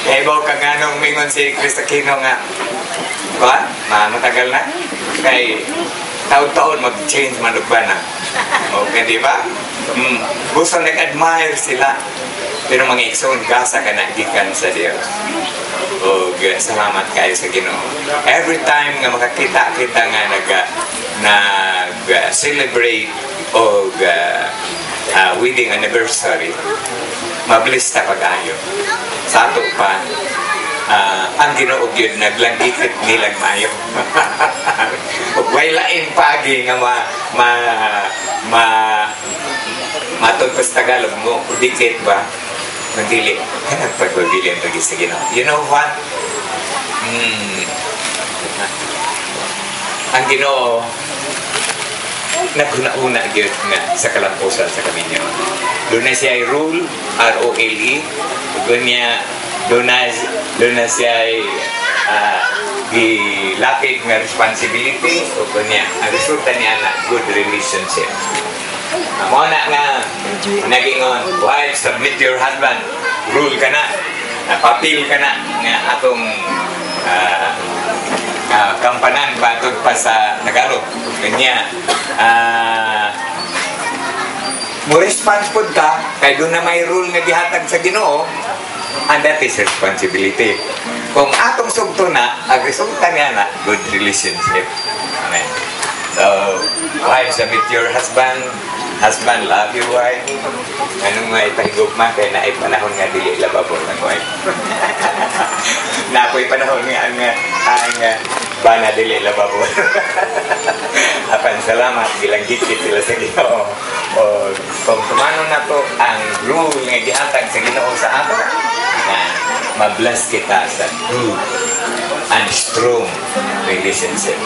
Kaya mo kaganong mingon si Chris Aquino nga, ba? Matagal na. Kay taon-taon mag-change manugba na. Okay, di ba? Gusto nag-admire sila. Pero mga ikson, gasa ka na gikan sa Diyos. O salamat kayo sa Ginoo. Every time nga makakita kita nga nag-celebrate o wedding anniversary, mabilis ta pag-ayo. Sa ato pa, ang Ginoo gyud naglangikit nilang maayo. Way lain pagi nga matugpas Tagalog mo, dikit ba? Mandili. Kanang pagpabilin pagi sa Ginoo. You know what? Ang Ginoo naghuna-una gyud nga sa kalampusan sa kaminyo. Doon na siya rule, R-O-L-E. Doon na siya gilapit nga responsibility. O kanya, ang resulta niya na good relationship. Mo na nga nagingon, wife, submit your husband. Rule ka na. Papil ka na nga atong kampanan batod pa sa Tagalog. Kanya, mo response po ka, kaya doon na may rule nga gihatag sa Ginoo, and that is responsibility. Kung atong sugto na, ang resulta niya na, good relationship. Amen. So, wife, submit your husband. Husband, love your wife. Anong nga ipahigugma, kaya na ay panahon nga dili lababo ng wife. Na ako'y panahon nga ang bana dili lababo. Apan salamat, bilang gikit sila sa Ginoo. O kung tumano na to ang rule nga gihatag sa Ginoo sa ato, na mabless kita sa good and strong relationship.